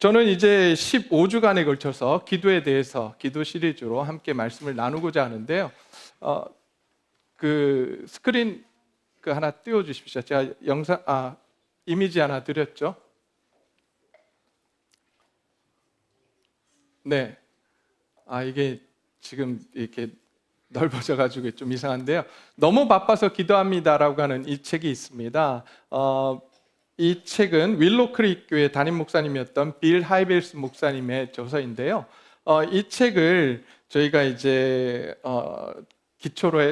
저는 이제 15주간에 걸쳐서 기도에 대해서 기도 시리즈로 함께 말씀을 나누고자 하는데요. 그 스크린 하나 띄워 주십시오. 제가 이미지 하나 드렸죠. 네. 이게 지금 이렇게 넓어져 가지고 좀 이상한데요. 너무 바빠서 기도합니다라고 하는 이 책이 있습니다. 이 책은 윌로크릭 교회 담임 목사님이었던 빌 하이벨스 목사님의 저서인데요. 이 책을 저희가 이제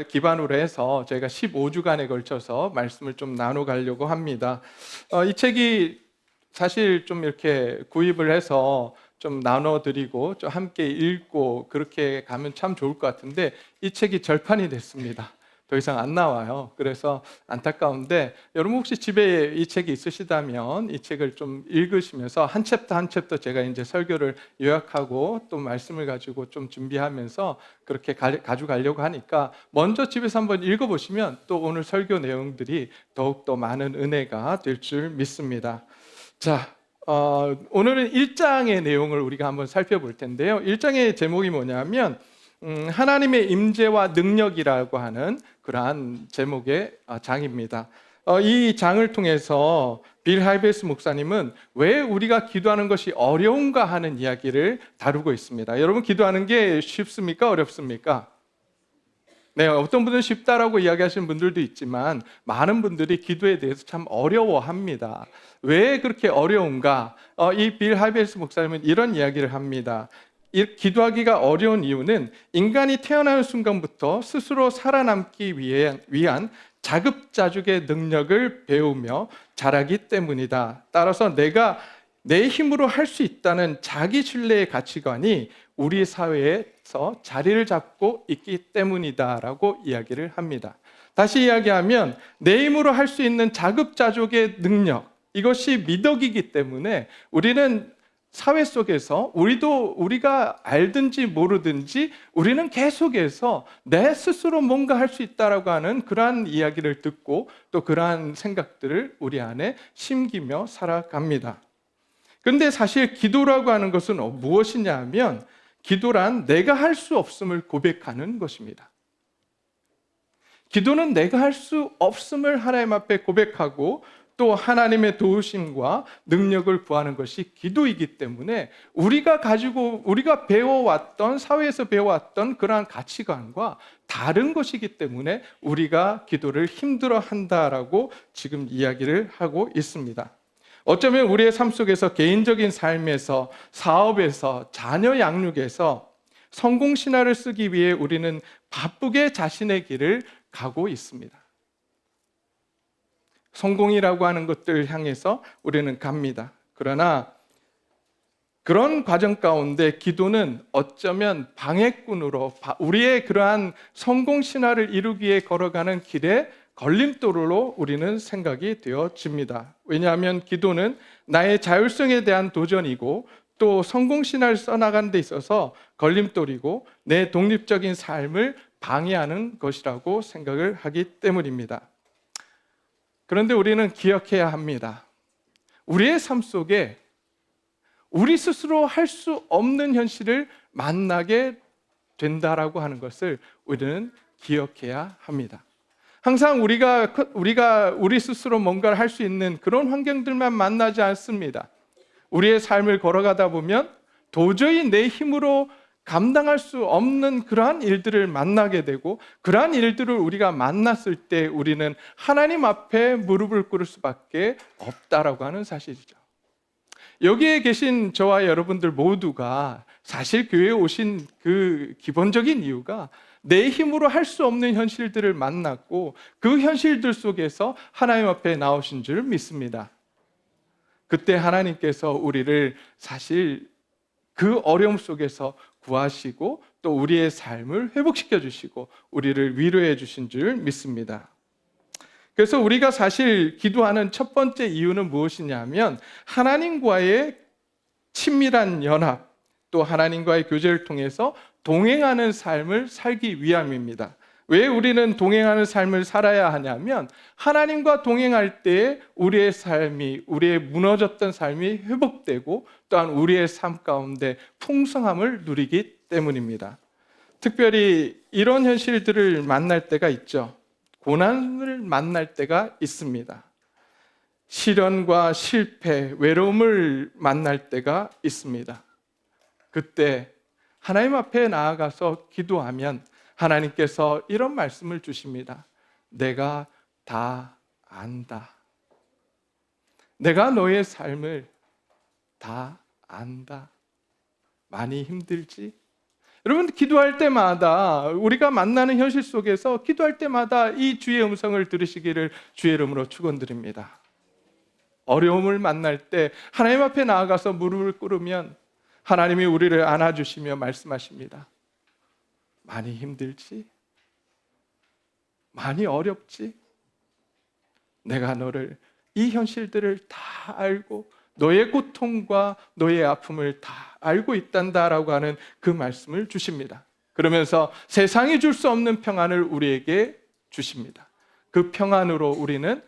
기반으로 해서 저희가 15주간에 걸쳐서 말씀을 좀 나눠가려고 합니다. 이 책이 사실 좀 이렇게 구입을 해서 좀 나눠드리고 좀 함께 읽고 그렇게 가면 참 좋을 것 같은데 이 책이 절판이 됐습니다. 더 이상 안 나와요. 그래서 안타까운데 여러분 혹시 집에 이 책이 있으시다면 이 책을 좀 읽으시면서 한 챕터 한 챕터 제가 이제 설교를 요약하고 또 말씀을 가지고 좀 준비하면서 그렇게 가져가려고 하니까 먼저 집에서 한번 읽어보시면 또 오늘 설교 내용들이 더욱더 많은 은혜가 될 줄 믿습니다. 자, 오늘은 1장의 내용을 우리가 한번 살펴볼 텐데요. 1장의 제목이 뭐냐면 하나님의 임재와 능력이라고 하는 그러한 제목의 장입니다. 이 장을 통해서 빌 하이벨스 목사님은 왜 우리가 기도하는 것이 어려운가 하는 이야기를 다루고 있습니다. 여러분, 기도하는 게 쉽습니까? 어렵습니까? 네, 어떤 분들은 쉽다라고 이야기하시는 분들도 있지만 많은 분들이 기도에 대해서 참 어려워합니다. 왜 그렇게 어려운가? 이 빌 하이벨스 목사님은 이런 이야기를 합니다. 기도하기가 어려운 이유는 인간이 태어나는 순간부터 스스로 살아남기 위한 자급자족의 능력을 배우며 자라기 때문이다. 따라서 내가 내 힘으로 할 수 있다는 자기 신뢰의 가치관이 우리 사회에서 자리를 잡고 있기 때문이다라고 이야기를 합니다. 다시 이야기하면 내 힘으로 할 수 있는 자급자족의 능력, 이것이 미덕이기 때문에 우리는 사회 속에서 우리가 알든지 모르든지 우리는 계속해서 내 스스로 뭔가 할 수 있다라고 하는 그러한 이야기를 듣고 또 그러한 생각들을 우리 안에 심기며 살아갑니다. 그런데 사실 기도라고 하는 것은 무엇이냐 하면 기도란 내가 할 수 없음을 고백하는 것입니다. 기도는 내가 할 수 없음을 하나님 앞에 고백하고 또 하나님의 도우심과 능력을 구하는 것이 기도이기 때문에 우리가 배워왔던, 사회에서 배워왔던 그러한 가치관과 다른 것이기 때문에 우리가 기도를 힘들어 한다라고 지금 이야기를 하고 있습니다. 어쩌면 우리의 삶 속에서 개인적인 삶에서, 사업에서, 자녀 양육에서 성공 신화를 쓰기 위해 우리는 바쁘게 자신의 길을 가고 있습니다. 성공이라고 하는 것들을 향해서 우리는 갑니다. 그러나 그런 과정 가운데 기도는 어쩌면 방해꾼으로 우리의 그러한 성공 신화를 이루기 위해 걸어가는 길에 걸림돌로 우리는 생각이 되어집니다. 왜냐하면 기도는 나의 자율성에 대한 도전이고 또 성공 신화를 써나가는 데 있어서 걸림돌이고 내 독립적인 삶을 방해하는 것이라고 생각을 하기 때문입니다. 그런데 우리는 기억해야 합니다. 우리의 삶 속에 우리 스스로 할 수 없는 현실을 만나게 된다라고 하는 것을 우리는 기억해야 합니다. 항상 우리가 우리 스스로 뭔가를 할 수 있는 그런 환경들만 만나지 않습니다. 우리의 삶을 걸어가다 보면 도저히 내 힘으로 감당할 수 없는 그러한 일들을 만나게 되고 그러한 일들을 우리가 만났을 때 우리는 하나님 앞에 무릎을 꿇을 수밖에 없다라고 하는 사실이죠. 여기에 계신 저와 여러분들 모두가 사실 교회에 오신 그 기본적인 이유가 내 힘으로 할 수 없는 현실들을 만났고 그 현실들 속에서 하나님 앞에 나오신 줄 믿습니다. 그때 하나님께서 우리를 사실 그 어려움 속에서 구하시고 또 우리의 삶을 회복시켜 주시고 우리를 위로해 주신 줄 믿습니다. 그래서 우리가 사실 기도하는 첫 번째 이유는 무엇이냐면 하나님과의 친밀한 연합 또 하나님과의 교제를 통해서 동행하는 삶을 살기 위함입니다. 왜 우리는 동행하는 삶을 살아야 하냐면 하나님과 동행할 때 우리의 삶이, 우리의 무너졌던 삶이 회복되고 또한 우리의 삶 가운데 풍성함을 누리기 때문입니다. 특별히 이런 현실들을 만날 때가 있죠. 고난을 만날 때가 있습니다. 시련과 실패, 외로움을 만날 때가 있습니다. 그때 하나님 앞에 나아가서 기도하면 하나님께서 이런 말씀을 주십니다. 내가 다 안다. 내가 너의 삶을 다 안다. 많이 힘들지? 여러분, 기도할 때마다, 우리가 만나는 현실 속에서 기도할 때마다 이 주의 음성을 들으시기를 주의 이름으로 축원드립니다. 어려움을 만날 때 하나님 앞에 나아가서 무릎을 꿇으면 하나님이 우리를 안아주시며 말씀하십니다. 많이 힘들지? 많이 어렵지? 내가 너를, 이 현실들을 다 알고 너의 고통과 너의 아픔을 다 알고 있단다라고 하는 그 말씀을 주십니다. 그러면서 세상이 줄 수 없는 평안을 우리에게 주십니다. 그 평안으로 우리는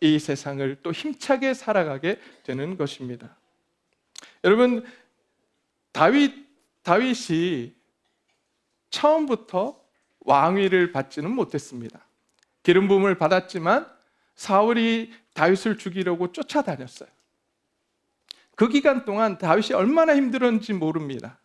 이 세상을 또 힘차게 살아가게 되는 것입니다. 여러분, 다윗이 처음부터 왕위를 받지는 못했습니다. 기름 부음을 받았지만 사울이 다윗을 죽이려고 쫓아다녔어요. 그 기간 동안 다윗이 얼마나 힘들었는지 모릅니다.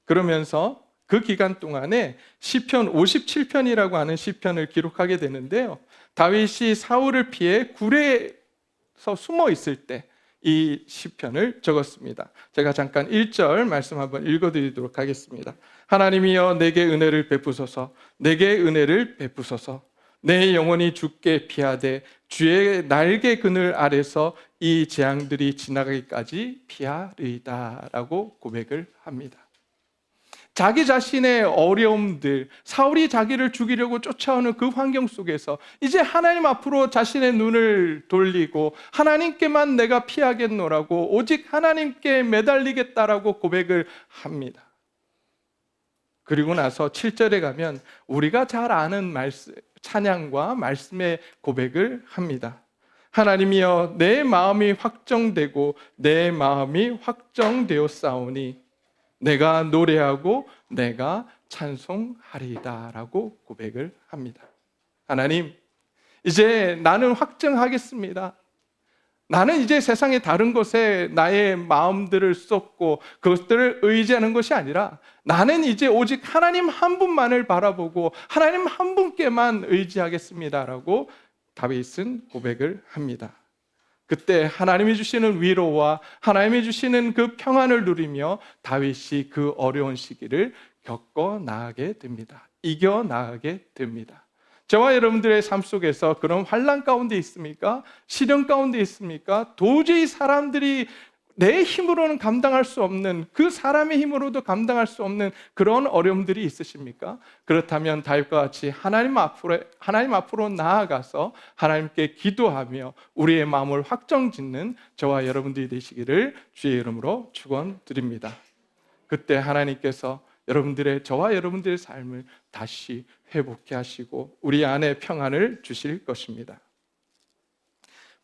그러면서 그 기간 동안에 시편 57편이라고 하는 시편을 기록하게 되는데요. 다윗이 사울을 피해 굴에서 숨어 있을 때 이 시편을 적었습니다. 제가 잠깐 1절 말씀 한번 읽어드리도록 하겠습니다. 하나님이여 내게 은혜를 베푸소서, 내게 은혜를 베푸소서. 내 영혼이 주께 피하되 주의 날개 그늘 아래서 이 재앙들이 지나가기까지 피하리이다 라고 고백을 합니다. 자기 자신의 어려움들, 사울이 자기를 죽이려고 쫓아오는 그 환경 속에서 이제 하나님 앞으로 자신의 눈을 돌리고 하나님께만 내가 피하겠노라고 오직 하나님께 매달리겠다라고 고백을 합니다. 그리고 나서 7절에 가면 우리가 잘 아는 말씀, 찬양과 말씀의 고백을 합니다. 하나님이여 내 마음이 확정되고 내 마음이 확정되었사오니 내가 노래하고 내가 찬송하리이다 라고 고백을 합니다. 하나님, 이제 나는 확정하겠습니다. 나는 이제 세상의 다른 것에 나의 마음들을 쏟고 그것들을 의지하는 것이 아니라 나는 이제 오직 하나님 한 분만을 바라보고 하나님 한 분께만 의지하겠습니다 라고 다윗은 고백을 합니다. 그때 하나님이 주시는 위로와 하나님이 주시는 그 평안을 누리며 다윗이 그 어려운 시기를 겪어 나가게 됩니다. 이겨 나가게 됩니다. 저와 여러분들의 삶 속에서 그런 환난 가운데 있습니까? 시련 가운데 있습니까? 도저히 사람들이 내 힘으로는 감당할 수 없는, 그 사람의 힘으로도 감당할 수 없는 그런 어려움들이 있으십니까? 그렇다면 다윗과 같이 하나님 앞으로 나아가서 하나님께 기도하며 우리의 마음을 확정짓는 저와 여러분들이 되시기를 주의 이름으로 축원드립니다. 그때 하나님께서 저와 여러분들의 삶을 다시 회복케 하시고 우리 안에 평안을 주실 것입니다.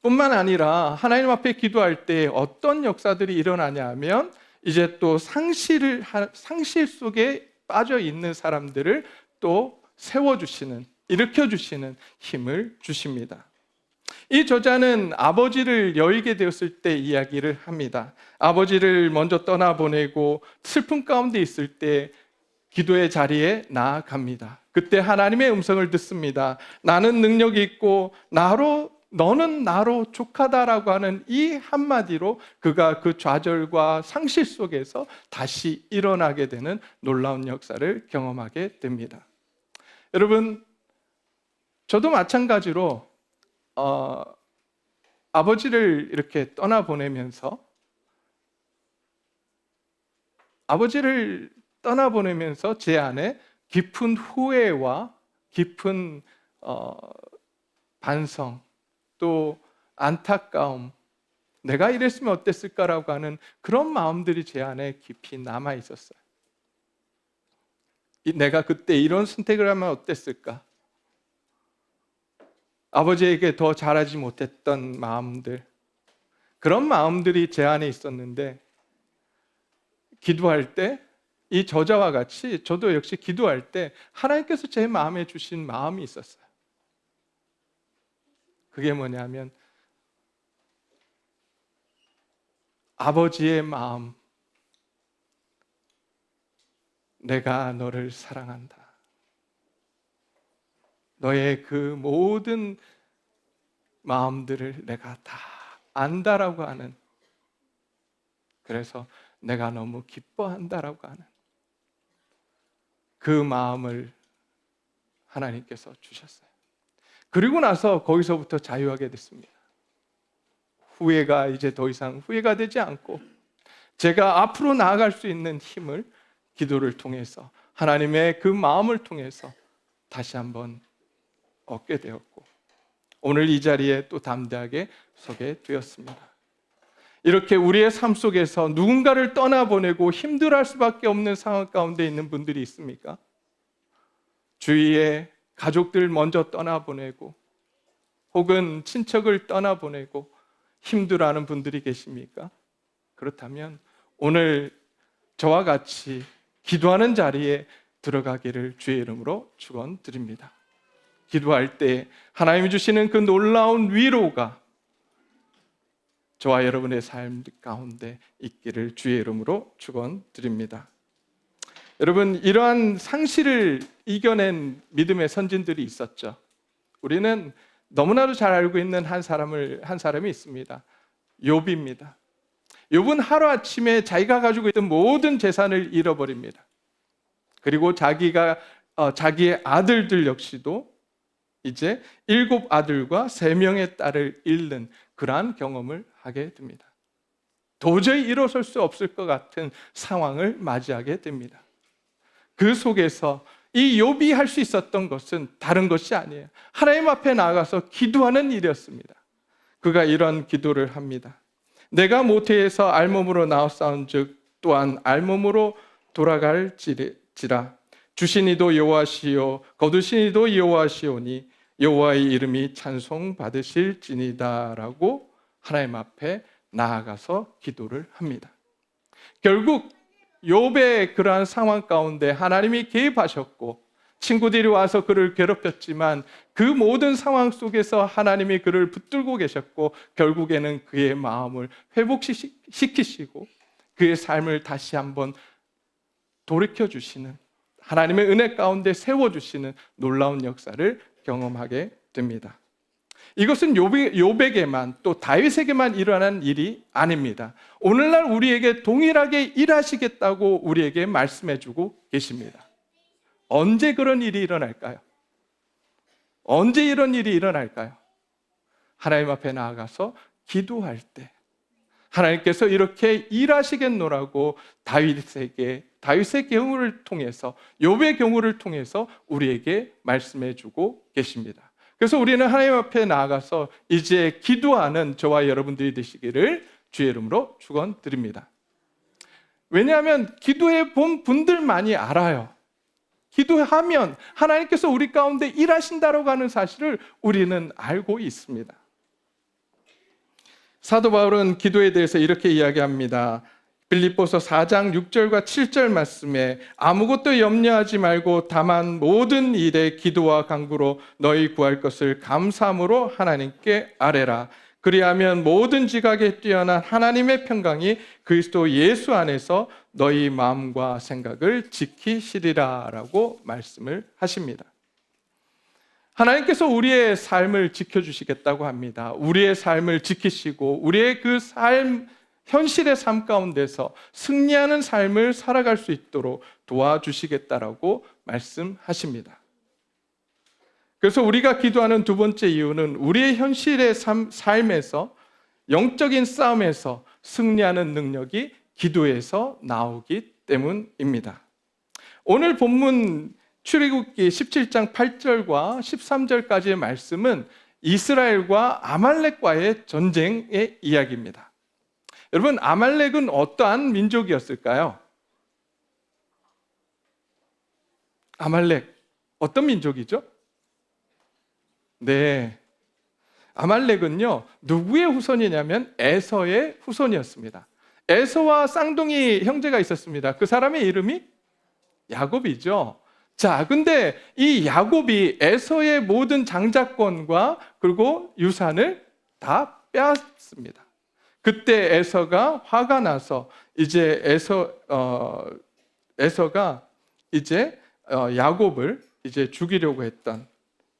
뿐만 아니라 하나님 앞에 기도할 때 어떤 역사들이 일어나냐 하면 이제 또 상실 속에 빠져 있는 사람들을 또 세워주시는, 일으켜주시는 힘을 주십니다. 이 저자는 아버지를 여의게 되었을 때 이야기를 합니다. 아버지를 먼저 떠나보내고 슬픔 가운데 있을 때 기도의 자리에 나아갑니다. 그때 하나님의 음성을 듣습니다. 나는 능력이 있고 너는 나로 족하다라고 하는 이 한마디로 그가 그 좌절과 상실 속에서 다시 일어나게 되는 놀라운 역사를 경험하게 됩니다. 여러분, 저도 마찬가지로 아버지를 이렇게 떠나보내면서 제 안에 깊은 후회와 깊은 반성, 또 안타까움, 내가 이랬으면 어땠을까라고 하는 그런 마음들이 제 안에 깊이 남아 있었어요. 내가 그때 이런 선택을 하면 어땠을까? 아버지에게 더 잘하지 못했던 마음들, 그런 마음들이 제 안에 있었는데, 기도할 때 이 저자와 같이 저도 역시 기도할 때 하나님께서 제 마음에 주신 마음이 있었어요. 그게 뭐냐면 아버지의 마음, 내가 너를 사랑한다. 너의 그 모든 마음들을 내가 다 안다라고 하는, 그래서 내가 너무 기뻐한다라고 하는 그 마음을 하나님께서 주셨어요. 그리고 나서 거기서부터 자유하게 됐습니다. 후회가 이제 더 이상 후회가 되지 않고 제가 앞으로 나아갈 수 있는 힘을 기도를 통해서, 하나님의 그 마음을 통해서 다시 한번 얻게 되었고, 오늘 이 자리에 또 담대하게 서게 되었습니다. 이렇게 우리의 삶 속에서 누군가를 떠나보내고 힘들어할 수밖에 없는 상황 가운데 있는 분들이 있습니까? 주위에 가족들 먼저 떠나보내고 혹은 친척을 떠나보내고 힘들어하는 분들이 계십니까? 그렇다면 오늘 저와 같이 기도하는 자리에 들어가기를 주의 이름으로 축원드립니다. 기도할 때 하나님이 주시는 그 놀라운 위로가 저와 여러분의 삶 가운데 있기를 주의 이름으로 축원드립니다. 여러분, 이러한 상실을 이겨낸 믿음의 선진들이 있었죠. 우리는 너무나도 잘 알고 있는 한 사람이 있습니다. 욥입니다. 욥은 하루아침에 자기가 가지고 있던 모든 재산을 잃어버립니다. 그리고 자기의 아들들 역시도 이제 7 아들과 3명의 딸을 잃는 그러한 경험을 하게 됩니다. 도저히 일어설 수 없을 것 같은 상황을 맞이하게 됩니다. 그 속에서 이 욥이 할 수 있었던 것은 다른 것이 아니에요. 하나님 앞에 나아가서 기도하는 일이었습니다. 그가 이런 기도를 합니다. 내가 모태에서 알몸으로 나왔사온즉 또한 알몸으로 돌아갈지라. 주신 이도 여호와시요 거두신 이도 여호와시오니 여호와의 이름이 찬송 받으실지니다라고 하나님 앞에 나아가서 기도를 합니다. 결국 욥의 그러한 상황 가운데 하나님이 개입하셨고 친구들이 와서 그를 괴롭혔지만 그 모든 상황 속에서 하나님이 그를 붙들고 계셨고 결국에는 그의 마음을 회복시키시고 그의 삶을 다시 한번 돌이켜주시는, 하나님의 은혜 가운데 세워주시는 놀라운 역사를 경험하게 됩니다. 이것은 욥에게만 또 다윗에게만 일어난 일이 아닙니다. 오늘날 우리에게 동일하게 일하시겠다고 우리에게 말씀해주고 계십니다. 언제 그런 일이 일어날까요? 언제 이런 일이 일어날까요? 하나님 앞에 나아가서 기도할 때 하나님께서 이렇게 일하시겠노라고 다윗의 경우를 통해서, 욥의 경우를 통해서 우리에게 말씀해주고 계십니다. 그래서 우리는 하나님 앞에 나아가서 이제 기도하는 저와 여러분들이 되시기를 주의 이름으로 축원드립니다. 왜냐하면 기도해 본 분들만이 알아요. 기도하면 하나님께서 우리 가운데 일하신다라고 하는 사실을 우리는 알고 있습니다. 사도 바울은 기도에 대해서 이렇게 이야기합니다. 빌립보서 4장 6절과 7절 말씀에 아무것도 염려하지 말고 다만 모든 일에 기도와 간구로 너희 구할 것을 감사함으로 하나님께 아뢰라. 그리하면 모든 지각에 뛰어난 하나님의 평강이 그리스도 예수 안에서 너희 마음과 생각을 지키시리라 라고 말씀을 하십니다. 하나님께서 우리의 삶을 지켜주시겠다고 합니다. 우리의 삶을 지키시고 우리의 그 삶, 현실의 삶 가운데서 승리하는 삶을 살아갈 수 있도록 도와주시겠다라고 말씀하십니다. 그래서 우리가 기도하는 두 번째 이유는 우리의 현실의 삶에서, 영적인 싸움에서 승리하는 능력이 기도에서 나오기 때문입니다. 오늘 본문 출애굽기 17장 8절과 13절까지의 말씀은 이스라엘과 아말렉과의 전쟁의 이야기입니다. 여러분, 아말렉은 어떠한 민족이었을까요? 아말렉 어떤 민족이죠? 네, 아말렉은요 누구의 후손이냐면 에서의 후손이었습니다. 에서와 쌍둥이 형제가 있었습니다. 그 사람의 이름이 야곱이죠. 자, 근데 이 야곱이 에서의 모든 장자권과 그리고 유산을 다 빼앗습니다. 그때 에서가 화가 나서 이제 에서가 이제 야곱을 이제 죽이려고 했던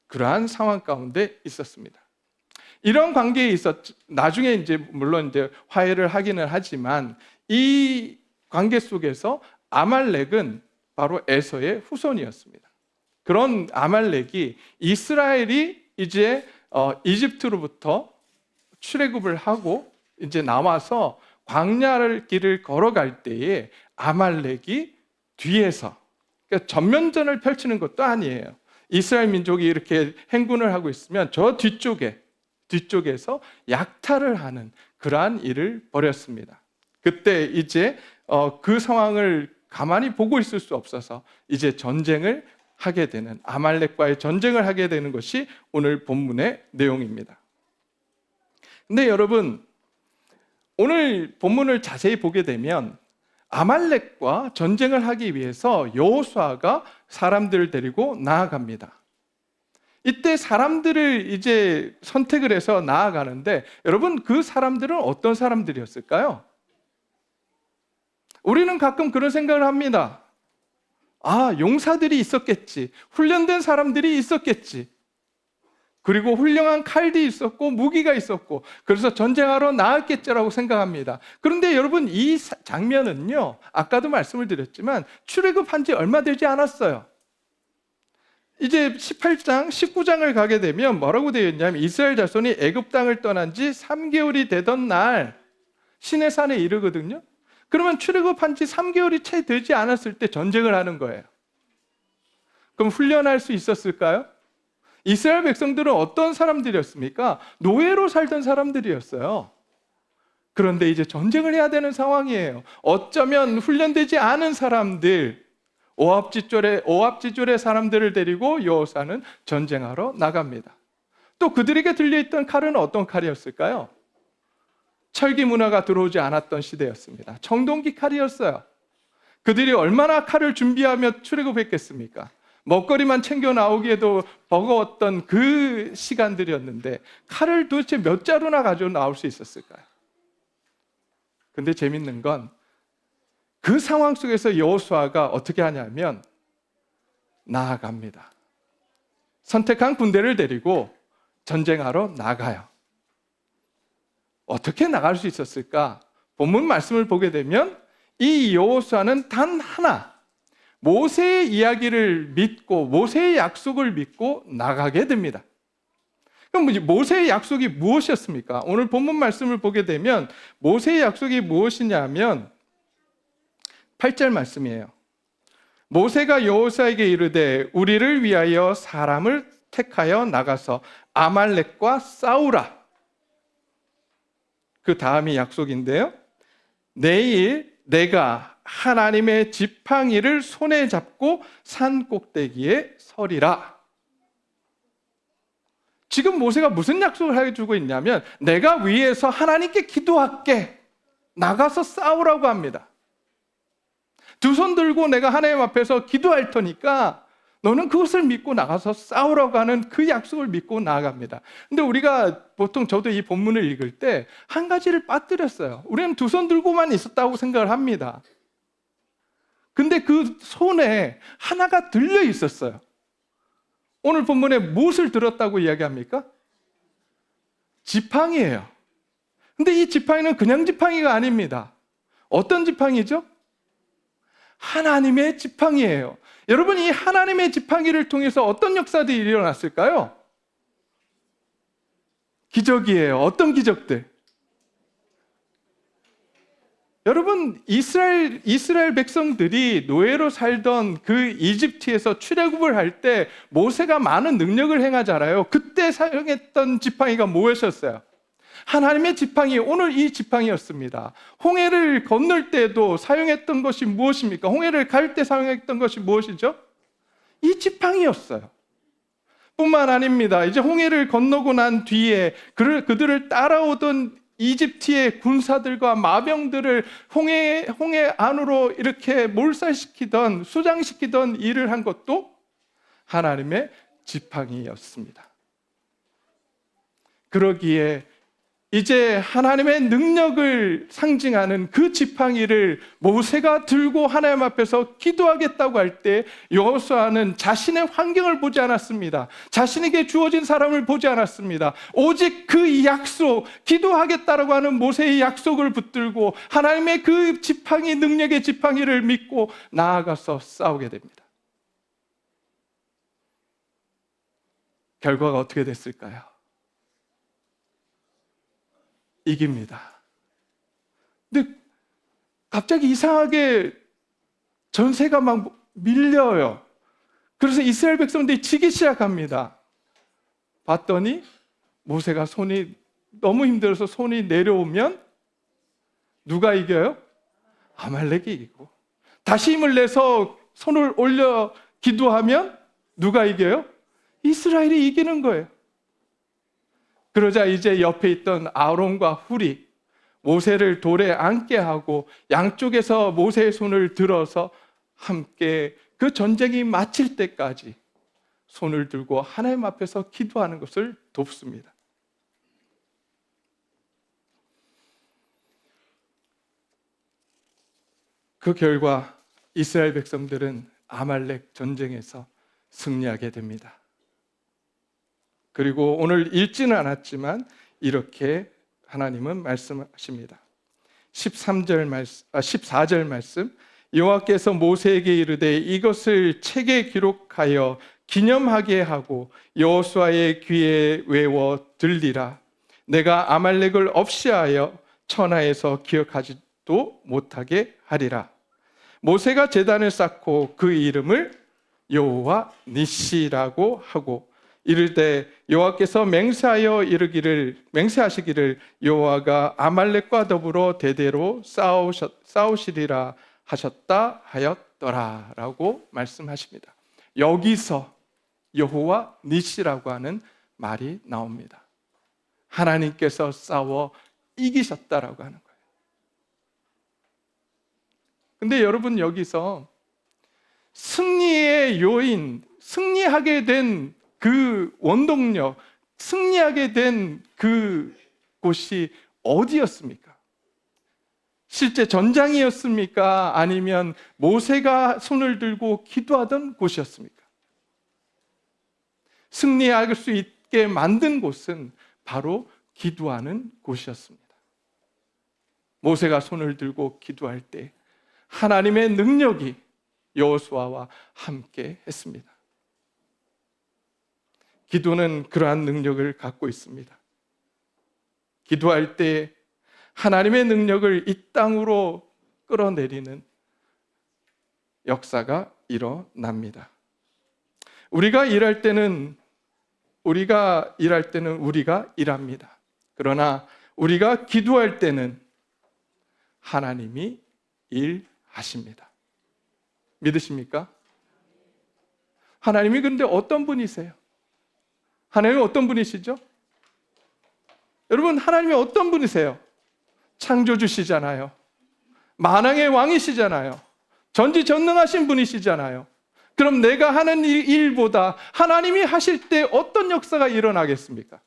그러한 상황 가운데 있었습니다. 이런 관계에 나중에 이제 물론 이제 화해를 하기는 하지만 이 관계 속에서 아말렉은 바로 에서의 후손이었습니다. 그런 아말렉이 이스라엘이 이제 이집트로부터 출애굽을 하고 이제 나와서 광야를 길을 걸어갈 때에 아말렉이 뒤에서, 그러니까 전면전을 펼치는 것도 아니에요. 이스라엘 민족이 이렇게 행군을 하고 있으면 저 뒤쪽에서 약탈을 하는 그러한 일을 벌였습니다. 그때 이제 그 상황을 가만히 보고 있을 수 없어서 이제 전쟁을 하게 되는, 아말렉과의 전쟁을 하게 되는 것이 오늘 본문의 내용입니다. 근데 여러분, 오늘 본문을 자세히 보게 되면 아말렉과 전쟁을 하기 위해서 여호수아가 사람들을 데리고 나아갑니다. 이때 사람들을 이제 선택을 해서 나아가는데 여러분, 그 사람들은 어떤 사람들이었을까요? 우리는 가끔 그런 생각을 합니다. 아, 용사들이 있었겠지. 훈련된 사람들이 있었겠지. 그리고 훌륭한 칼이 있었고 무기가 있었고 그래서 전쟁하러 나왔겠지라고 생각합니다. 그런데 여러분, 이 장면은요, 아까도 말씀을 드렸지만 출애굽한 지 얼마 되지 않았어요. 이제 18장, 19장을 가게 되면 뭐라고 되어 있냐면 이스라엘 자손이 애굽 땅을 떠난 지 3개월이 되던 날 시내산에 이르거든요. 그러면 출애굽한 지 3개월이 채 되지 않았을 때 전쟁을 하는 거예요. 그럼 훈련할 수 있었을까요? 이스라엘 백성들은 어떤 사람들이었습니까? 노예로 살던 사람들이었어요. 그런데 이제 전쟁을 해야 되는 상황이에요. 어쩌면 훈련되지 않은 사람들, 오합지졸의 사람들을 데리고 여호수아는 전쟁하러 나갑니다. 또 그들에게 들려있던 칼은 어떤 칼이었을까요? 철기 문화가 들어오지 않았던 시대였습니다. 청동기 칼이었어요. 그들이 얼마나 칼을 준비하며 출애굽했겠습니까? 먹거리만 챙겨 나오기에도 버거웠던 그 시간들이었는데 칼을 도대체 몇 자루나 가지고 나올 수 있었을까요? 근데 재밌는 건 그 상황 속에서 여호수아가 어떻게 하냐면 나아갑니다. 선택한 군대를 데리고 전쟁하러 나가요. 어떻게 나갈 수 있었을까? 본문 말씀을 보게 되면 이 여호수아는 단 하나, 모세의 이야기를 믿고 모세의 약속을 믿고 나가게 됩니다. 그럼 모세의 약속이 무엇이었습니까? 오늘 본문 말씀을 보게 되면 모세의 약속이 무엇이냐면 8절 말씀이에요. 모세가 여호수아에게 이르되 우리를 위하여 사람을 택하여 나가서 아말렉과 싸우라. 그 다음이 약속인데요. 내일 내가 하나님의 지팡이를 손에 잡고 산 꼭대기에 서리라. 지금 모세가 무슨 약속을 해주고 있냐면 내가 위에서 하나님께 기도할게. 나가서 싸우라고 합니다. 두 손 들고 내가 하나님 앞에서 기도할 테니까 너는 그것을 믿고 나가서 싸우라고 하는 그 약속을 믿고 나아갑니다. 근데 우리가 보통, 저도 이 본문을 읽을 때 한 가지를 빠뜨렸어요. 우리는 두 손 들고만 있었다고 생각을 합니다. 근데 그 손에 하나가 들려 있었어요. 오늘 본문에 무엇을 들었다고 이야기합니까? 지팡이에요. 근데 이 지팡이는 그냥 지팡이가 아닙니다. 어떤 지팡이죠? 하나님의 지팡이에요. 여러분, 이 하나님의 지팡이를 통해서 어떤 역사들이 일어났을까요? 기적이에요. 어떤 기적들? 여러분, 이스라엘 백성들이 노예로 살던 그 이집트에서 출애굽을 할 때 모세가 많은 능력을 행하잖아요. 그때 사용했던 지팡이가 무엇이었어요? 하나님의 지팡이, 오늘 이 지팡이였습니다. 홍해를 건널 때도 사용했던 것이 무엇입니까? 홍해를 갈 때 사용했던 것이 무엇이죠? 이 지팡이였어요. 뿐만 아닙니다. 이제 홍해를 건너고 난 뒤에 그들을 따라오던 이집트의 군사들과 마병들을 홍해 안으로 이렇게 몰살시키던, 수장시키던 일을 한 것도 하나님의 지팡이였습니다. 그러기에 이제 하나님의 능력을 상징하는 그 지팡이를 모세가 들고 하나님 앞에서 기도하겠다고 할 때 여호수아는 자신의 환경을 보지 않았습니다. 자신에게 주어진 사람을 보지 않았습니다. 오직 그 약속, 기도하겠다라고 하는 모세의 약속을 붙들고 하나님의 그 지팡이, 능력의 지팡이를 믿고 나아가서 싸우게 됩니다. 결과가 어떻게 됐을까요? 이깁니다. 근데 갑자기 이상하게 전세가 막 밀려요. 그래서 이스라엘 백성들이 지기 시작합니다. 봤더니 모세가 손이 너무 힘들어서 손이 내려오면 누가 이겨요? 아말렉이 이기고, 다시 힘을 내서 손을 올려 기도하면 누가 이겨요? 이스라엘이 이기는 거예요. 그러자 이제 옆에 있던 아론과 훌이 모세를 돌에 앉게 하고 양쪽에서 모세의 손을 들어서 함께 그 전쟁이 마칠 때까지 손을 들고 하나님 앞에서 기도하는 것을 돕습니다. 그 결과 이스라엘 백성들은 아말렉 전쟁에서 승리하게 됩니다. 그리고 오늘 읽지는 않았지만 이렇게 하나님은 말씀하십니다. 14절 말씀, 여호와께서 모세에게 이르되 이것을 책에 기록하여 기념하게 하고 여호수아의 귀에 외워 들리라. 내가 아말렉을 없이하여 천하에서 기억하지도 못하게 하리라. 모세가 제단을 쌓고 그 이름을 여호와 니시라고 하고 이르되 여호와께서 맹세하시기를 여호와가 아말렉과 더불어 대대로 싸우시리라 하셨다 하였더라라고 말씀하십니다. 여기서 여호와 니시라고 하는 말이 나옵니다. 하나님께서 싸워 이기셨다라고 하는 거예요. 근데 여러분, 여기서 승리의 요인, 승리하게 된 그 원동력, 승리하게 된 그 곳이 어디였습니까? 실제 전장이었습니까? 아니면 모세가 손을 들고 기도하던 곳이었습니까? 승리할 수 있게 만든 곳은 바로 기도하는 곳이었습니다. 모세가 손을 들고 기도할 때 하나님의 능력이 여호수아와 함께 했습니다. 기도는 그러한 능력을 갖고 있습니다. 기도할 때 하나님의 능력을 이 땅으로 끌어내리는 역사가 일어납니다. 우리가 일할 때는 우리가 일합니다. 그러나 우리가 기도할 때는 하나님이 일하십니다. 믿으십니까? 하나님이 근데 어떤 분이세요? 하나님이 어떤 분이시죠? 여러분, 하나님이 어떤 분이세요? 창조주시잖아요. 만왕의 왕이시잖아요. 전지전능하신 분이시잖아요. 그럼 내가 하는 일보다 하나님이 하실 때 어떤 역사가 일어나겠습니까?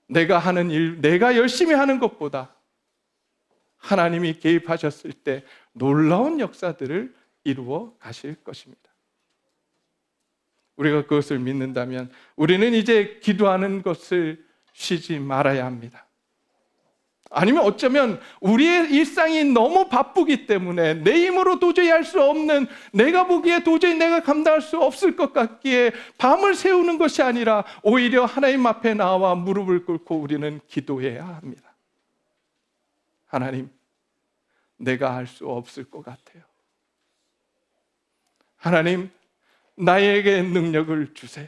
내가 하는 일, 내가 열심히 하는 것보다 하나님이 개입하셨을 때 놀라운 역사들을 이루어 가실 것입니다. 우리가 그것을 믿는다면 우리는 이제 기도하는 것을 쉬지 말아야 합니다. 아니면 어쩌면 우리의 일상이 너무 바쁘기 때문에 내 힘으로 도저히 할 수 없는, 내가 보기에 도저히 내가 감당할 수 없을 것 같기에 밤을 새우는 것이 아니라 오히려 하나님 앞에 나와 무릎을 꿇고 우리는 기도해야 합니다. 하나님, 내가 할 수 없을 것 같아요. 하나님, 나에게 능력을 주세요.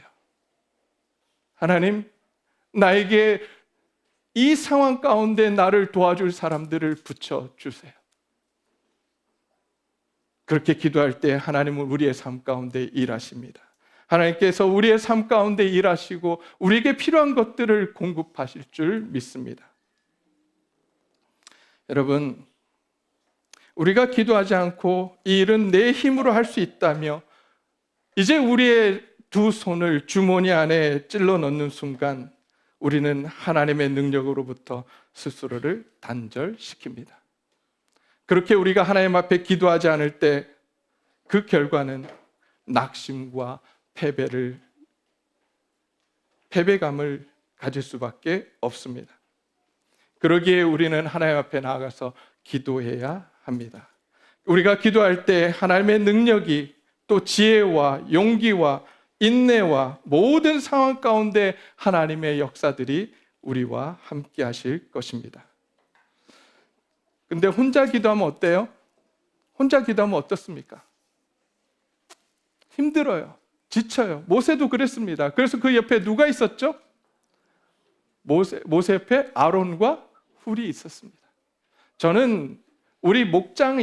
하나님, 나에게 이 상황 가운데 나를 도와줄 사람들을 붙여주세요. 그렇게 기도할 때 하나님은 우리의 삶 가운데 일하십니다. 하나님께서 우리의 삶 가운데 일하시고 우리에게 필요한 것들을 공급하실 줄 믿습니다. 여러분, 우리가 기도하지 않고 이 일은 내 힘으로 할 수 있다며 이제 우리의 두 손을 주머니 안에 찔러 넣는 순간 우리는 하나님의 능력으로부터 스스로를 단절시킵니다. 그렇게 우리가 하나님 앞에 기도하지 않을 때 그 결과는 낙심과 패배감을 가질 수밖에 없습니다. 그러기에 우리는 하나님 앞에 나아가서 기도해야 합니다. 우리가 기도할 때 하나님의 능력이 또 지혜와 용기와 인내와 모든 상황 가운데 하나님의 역사들이 우리와 함께 하실 것입니다. 근데 혼자 기도하면 어때요? 혼자 기도하면 어떻습니까? 힘들어요. 지쳐요. 모세도 그랬습니다. 그래서 그 옆에 누가 있었죠? 모세 옆에 아론과 훌이 있었습니다. 저는 우리 목장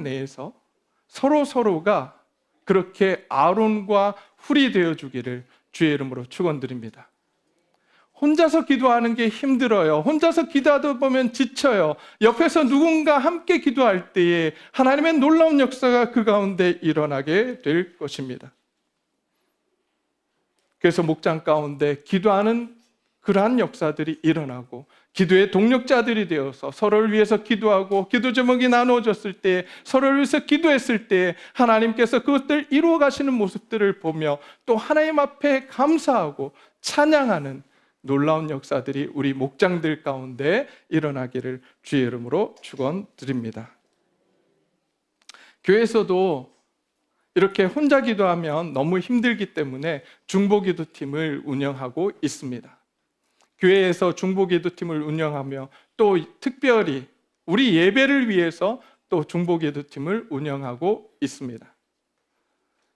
내에서 서로가 그렇게 아론과 훌이 되어주기를 주의 이름으로 축원드립니다. 혼자서 기도하는 게 힘들어요. 혼자서 기도하다 보면 지쳐요. 옆에서 누군가 함께 기도할 때에 하나님의 놀라운 역사가 그 가운데 일어나게 될 것입니다. 그래서 목장 가운데 기도하는 그러한 역사들이 일어나고 기도의 동력자들이 되어서 서로를 위해서 기도하고 기도 제목이 나누어졌을 때 서로를 위해서 기도했을 때 하나님께서 그것들 이루어 가시는 모습들을 보며 또 하나님 앞에 감사하고 찬양하는 놀라운 역사들이 우리 목장들 가운데 일어나기를 주의 이름으로 축원드립니다. 교회에서도 이렇게 혼자 기도하면 너무 힘들기 때문에 중보기도팀을 운영하고 있습니다. 교회에서 중보기도팀을 운영하며 또 특별히 우리 예배를 위해서 또 중보기도팀을 운영하고 있습니다.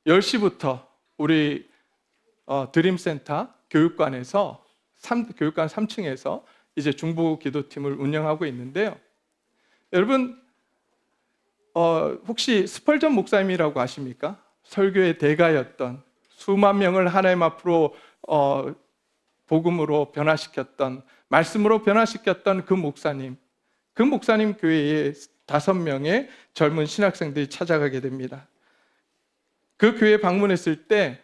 10시부터 우리 드림센터 교육관에서 교육관 3층에서 이제 중보기도팀을 운영하고 있는데요. 여러분 혹시 스펄전 목사님이라고 아십니까? 설교의 대가였던 수만 명을 하나님 앞으로 복음으로 변화시켰던 말씀으로 변화시켰던 그 목사님 교회에 5명의 젊은 신학생들이 찾아가게 됩니다. 그 교회 방문했을 때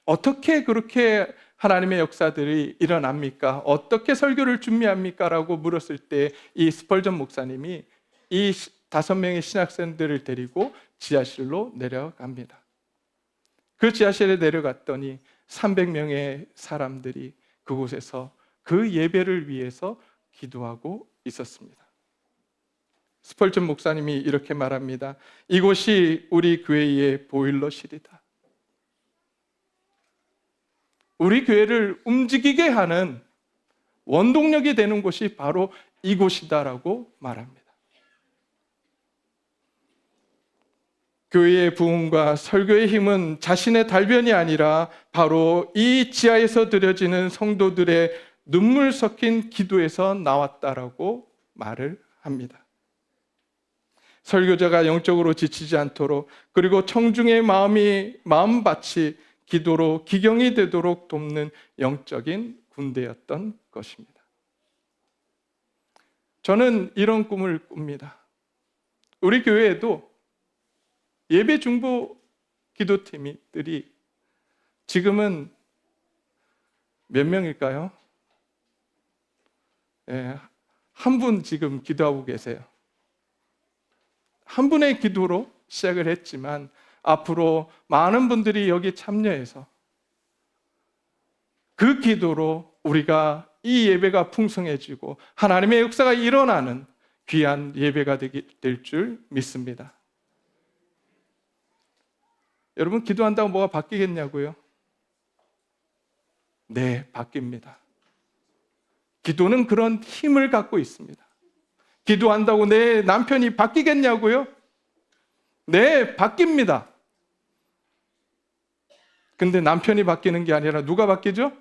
어떻게 그렇게 하나님의 역사들이 일어납니까? 어떻게 설교를 준비합니까? 라고 물었을 때 이 스펄전 목사님이 이 5명의 신학생들을 데리고 지하실로 내려갑니다. 그 지하실에 내려갔더니 300명의 사람들이 그곳에서 그 예배를 위해서 기도하고 있었습니다. 스펄전 목사님이 이렇게 말합니다. 이곳이 우리 교회의 보일러실이다. 우리 교회를 움직이게 하는 원동력이 되는 곳이 바로 이곳이다라고 말합니다. 교회의 부흥과 설교의 힘은 자신의 달변이 아니라 바로 이 지하에서 드려지는 성도들의 눈물 섞인 기도에서 나왔다라고 말을 합니다. 설교자가 영적으로 지치지 않도록 그리고 청중의 마음밭이 기도로 기경이 되도록 돕는 영적인 군대였던 것입니다. 저는 이런 꿈을 꿉니다. 우리 교회에도 예배 중보 기도팀들이 지금은 몇 명일까요? 한 분 지금 기도하고 계세요. 한 분의 기도로 시작을 했지만 앞으로 많은 분들이 여기 참여해서 그 기도로 우리가 이 예배가 풍성해지고 하나님의 역사가 일어나는 귀한 예배가 될 줄 믿습니다. 여러분 기도한다고 뭐가 바뀌겠냐고요? 네, 바뀝니다. 기도는 그런 힘을 갖고 있습니다. 기도한다고 내 남편이 바뀌겠냐고요? 네, 바뀝니다. 근데 남편이 바뀌는 게 아니라 누가 바뀌죠?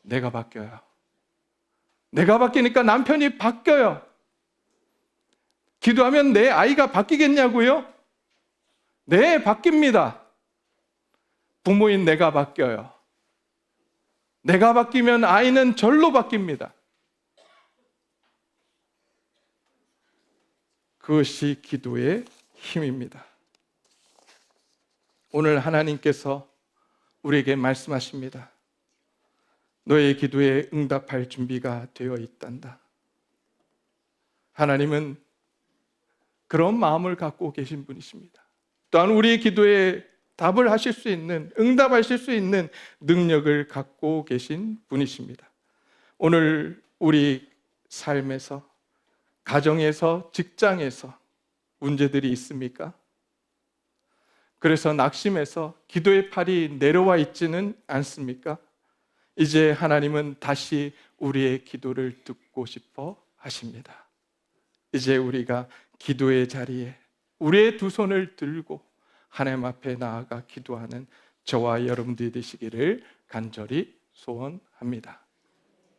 내가 바뀌어요. 내가 바뀌니까 남편이 바뀌어요. 기도하면 내 아이가 바뀌겠냐고요? 네, 바뀝니다. 부모인 내가 바뀌어요. 내가 바뀌면 아이는 절로 바뀝니다. 그것이 기도의 힘입니다. 오늘 하나님께서 우리에게 말씀하십니다. 너의 기도에 응답할 준비가 되어 있단다. 하나님은 그런 마음을 갖고 계신 분이십니다. 또한 우리의 기도에 답을 하실 수 있는, 응답하실 수 있는 능력을 갖고 계신 분이십니다. 오늘 우리 삶에서, 가정에서, 직장에서 문제들이 있습니까? 그래서 낙심해서 기도의 팔이 내려와 있지는 않습니까? 이제 하나님은 다시 우리의 기도를 듣고 싶어 하십니다. 이제 우리가 기도의 자리에 우리의 두 손을 들고 하나님 앞에 나아가 기도하는 저와 여러분들이 되시기를 간절히 소원합니다.